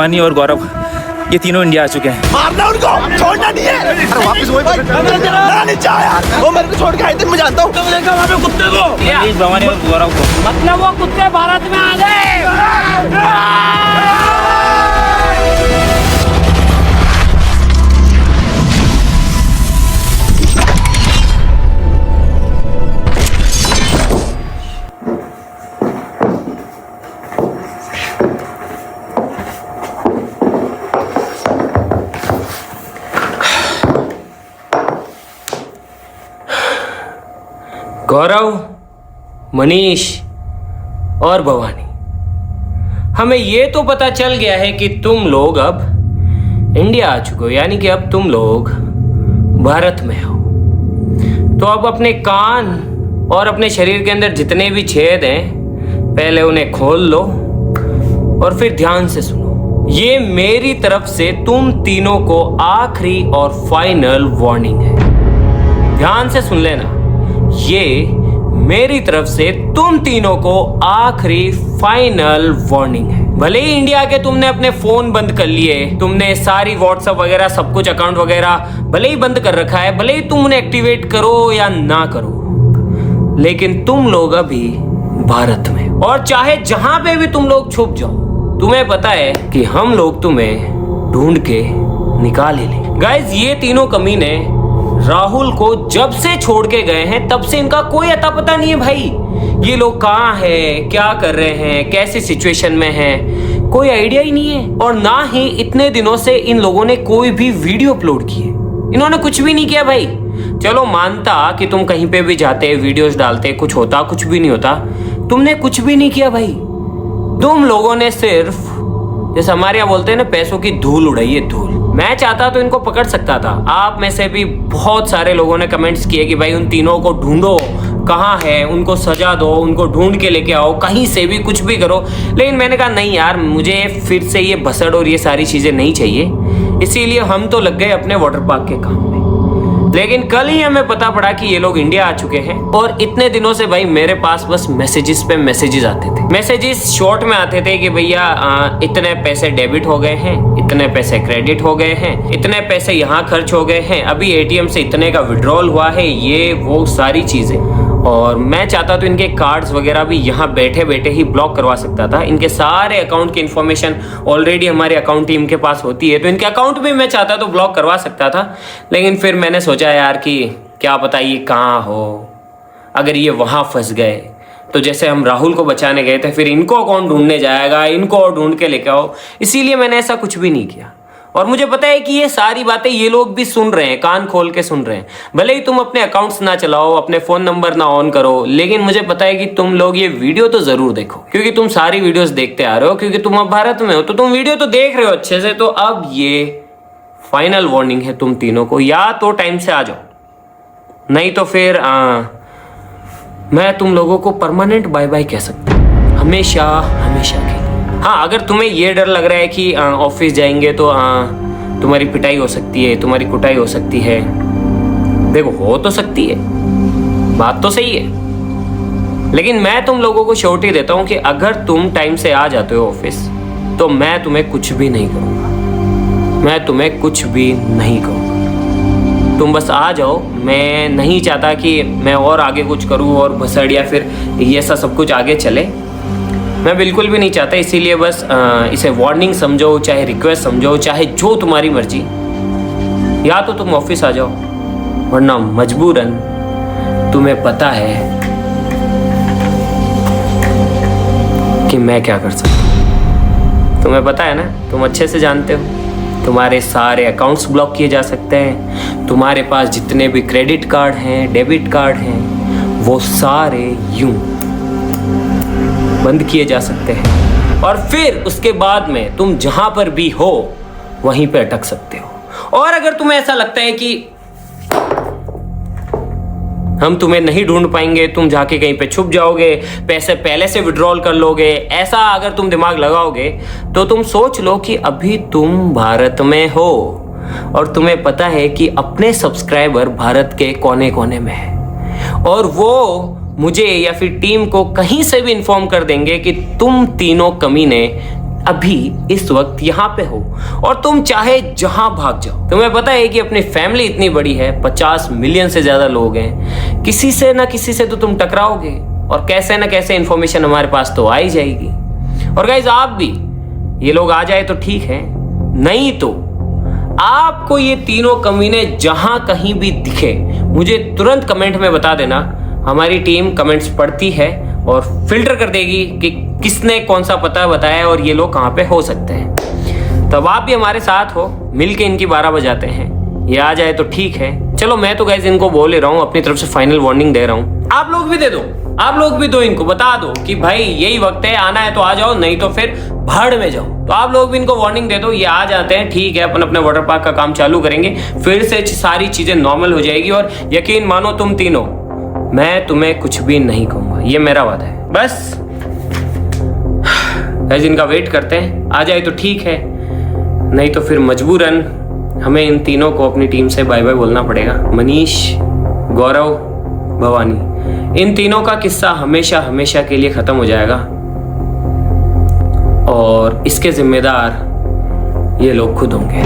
पानी और गौरव ये तीनों इंडिया आ चुके हैं। मारना उनको, छोड़ना नहीं है। अरे वापस वही नहीं चाह यार, वो मेरे को छोड़ के आए थे, मैं जानता हूँ वहाँ पे कुत्ते को। मनीष, भवानी और गौरव को मतलब वो कुत्ते भारत में आ गए। गौरव, मनीष और भवानी, हमें ये तो पता चल गया है कि तुम लोग अब इंडिया आ चुके हो, यानी कि अब तुम लोग भारत में हो। तो अब अपने कान और अपने शरीर के अंदर जितने भी छेद हैं पहले उन्हें खोल लो और फिर ध्यान से सुनो। ये मेरी तरफ से तुम तीनों को आखिरी और फाइनल वार्निंग है। ध्यान से सुन लेना, ये मेरी तरफ से तुम तीनों को आखिरी फाइनल वार्निंग है। भले ही इंडिया के तुमने अपने फोन बंद कर लिए, तुमने सारी व्हाट्सएप वगैरह सब कुछ अकाउंट वगैरह भले ही बंद कर रखा है, भले ही तुम उन्हें एक्टिवेट करो या ना करो, लेकिन तुम लोग अभी भारत में, और चाहे जहां पे भी तुम लोग छुप जाओ, तुम्हें पता है कि हम लोग तुम्हें ढूंढ के निकाल ही लेंगे। गाइस, ये तीनों कमीने राहुल को जब से छोड़ के गए हैं तब से इनका कोई अता पता नहीं है भाई। ये लोग कहाँ हैं, क्या कर रहे हैं, कैसी सिचुएशन में हैं, कोई आइडिया ही नहीं है। और ना ही इतने दिनों से इन लोगों ने कोई भी वीडियो अपलोड की है। इन्होंने कुछ भी नहीं किया भाई। चलो मानता कि तुम कहीं पे भी जाते, वीडियोस डालते, कुछ होता, कुछ भी नहीं होता। तुमने कुछ भी नहीं किया भाई। तुम लोगों ने सिर्फ, जैसे हमारे यहाँ बोलते हैं ना, पैसों की धूल उड़ाई है, धूल। मैं चाहता तो इनको पकड़ सकता था। आप में से भी बहुत सारे लोगों ने कमेंट्स किए कि भाई उन तीनों को ढूंढो, कहाँ है, उनको सजा दो, उनको ढूंढ के लेके आओ, कहीं से भी कुछ भी करो। लेकिन मैंने कहा नहीं यार, मुझे फिर से ये भसड़ और ये सारी चीजें नहीं चाहिए। इसीलिए हम तो लग गए अपने वाटर पार्क के काम में। लेकिन कल ही हमें पता पड़ा कि ये लोग इंडिया आ चुके हैं। और इतने दिनों से भाई मेरे पास बस मैसेजेस पे मैसेजेस आते थे। मैसेजेस शॉर्ट में आते थे कि भैया इतने पैसे डेबिट हो गए हैं, इतने पैसे क्रेडिट हो गए हैं, इतने पैसे यहाँ खर्च हो गए हैं, अभी एटीएम से इतने का विड्रॉल हुआ है, ये वो सारी चीजें। और मैं चाहता तो इनके कार्ड्स वगैरह भी यहाँ बैठे बैठे ही ब्लॉक करवा सकता था। इनके सारे अकाउंट की इन्फॉर्मेशन ऑलरेडी हमारे अकाउंट टीम के पास होती है, तो इनके अकाउंट भी मैं चाहता तो ब्लॉक करवा सकता था। लेकिन फिर मैंने सोचा यार कि क्या पता ये कहाँ हो, अगर ये वहाँ फंस गए तो जैसे हम राहुल को बचाने गए थे, फिर इनको कौन ढूंढने जाएगा, इनको और ढूंढ के लेके आओ। इसीलिए मैंने ऐसा कुछ भी नहीं किया। और मुझे पता है कि ये सारी बातें ये लोग भी सुन रहे हैं, कान खोल के सुन रहे हैं। भले ही तुम अपने अकाउंट्स ना चलाओ, अपने फोन नंबर ना ऑन करो, लेकिन मुझे पता है कि तुम लोग ये वीडियो तो जरूर देखो, क्योंकि तुम सारी वीडियोस देखते आ रहे हो, क्योंकि तुम अब भारत में हो तो तुम वीडियो तो देख रहे हो अच्छे से। तो अब ये फाइनल वार्निंग है तुम तीनों को, या तो टाइम से आ जाओ, नहीं तो फिर मैं तुम लोगों को परमानेंट बाय बाय कह सकता हूँ, हमेशा हमेशा के। हाँ, अगर तुम्हें ये डर लग रहा है कि ऑफिस जाएंगे तो तुम्हारी पिटाई हो सकती है, तुम्हारी कुटाई हो सकती है, देखो हो तो सकती है, बात तो सही है। लेकिन मैं तुम लोगों को श्योरिटी देता हूँ कि अगर तुम टाइम से आ जाते हो ऑफिस तो मैं तुम्हें कुछ भी नहीं करूँगा, मैं तुम्हें कुछ भी नहीं कहूँगा। तुम बस आ जाओ। मैं नहीं चाहता कि मैं और आगे कुछ करूँ और भसड़ या फिर ये सब कुछ आगे चले, मैं बिल्कुल भी नहीं चाहता। इसीलिए बस इसे वार्निंग समझो, चाहे रिक्वेस्ट समझो, चाहे जो तुम्हारी मर्जी। या तो तुम ऑफिस आ जाओ, वरना मजबूरन तुम्हें पता है कि मैं क्या कर सकता हूँ। तुम्हें पता है ना, तुम अच्छे से जानते हो। तुम्हारे सारे अकाउंट्स ब्लॉक किए जा सकते हैं, तुम्हारे पास जितने भी क्रेडिट कार्ड हैं, डेबिट कार्ड हैं, वो सारे यूं बंद किए जा सकते हैं। और फिर उसके बाद में तुम जहां पर भी हो वहीं पे अटक सकते हो। और अगर तुम्हें ऐसा लगता है कि हम तुम्हें नहीं ढूंढ पाएंगे, तुम जाके कहीं पे छुप जाओगे, पैसे पहले से विड्रॉल कर लोगे, ऐसा अगर तुम दिमाग लगाओगे तो तुम सोच लो कि अभी तुम भारत में हो और तुम्हें पता है कि अपने सब्सक्राइबर भारत के कोने कोने में है, और वो मुझे या फिर टीम को कहीं से भी इन्फॉर्म कर देंगे कि तुम तीनों कमीने अभी इस वक्त यहाँ पे हो और तुम चाहे जहां भाग जाओ। तुम्हें पता है कि अपनी फैमिली इतनी बड़ी है, 50 मिलियन से ज्यादा लोग हैं, किसी से ना किसी से तो तुम टकराओगे और कैसे ना कैसे इंफॉर्मेशन हमारे पास तो आ ही जाएगी। और गाइज आप भी, ये लोग आ जाए तो ठीक है, नहीं तो आपको ये तीनों कमीने जहां कहीं भी दिखे मुझे तुरंत कमेंट में बता देना। हमारी टीम कमेंट्स पढ़ती है और फिल्टर कर देगी कि किसने कौन सा पता बताया और ये लोग कहाँ पे हो सकते हैं। तब आप भी हमारे साथ हो, मिलके इनकी 12 बजाते हैं। ये आ जाए तो ठीक है। चलो मैं तो गाइस इनको बोल रहा हूँ, अपनी तरफ से फाइनल वार्निंग दे रहा हूँ। आप लोग भी दे दो, आप लोग भी दो, इनको बता दो कि भाई यही वक्त है, आना है तो आ जाओ, नहीं तो फिर भाड़ में जाओ। तो आप लोग भी इनको वार्निंग दे दो, ये आ जाते हैं, ठीक है, अपन अपने वाटर पार्क का काम चालू करेंगे, फिर से सारी चीजें नॉर्मल हो जाएगी। और यकीन मानो तुम तीनों, मैं तुम्हें कुछ भी नहीं कहूंगा, ये मेरा वादा है। बस गाइस इनका वेट करते हैं, आ जाए तो ठीक है, नहीं तो फिर मजबूरन हमें इन तीनों को अपनी टीम से बाय बाय बोलना पड़ेगा। मनीष, गौरव, भवानी, इन तीनों का किस्सा हमेशा हमेशा के लिए खत्म हो जाएगा और इसके जिम्मेदार ये लोग खुद होंगे।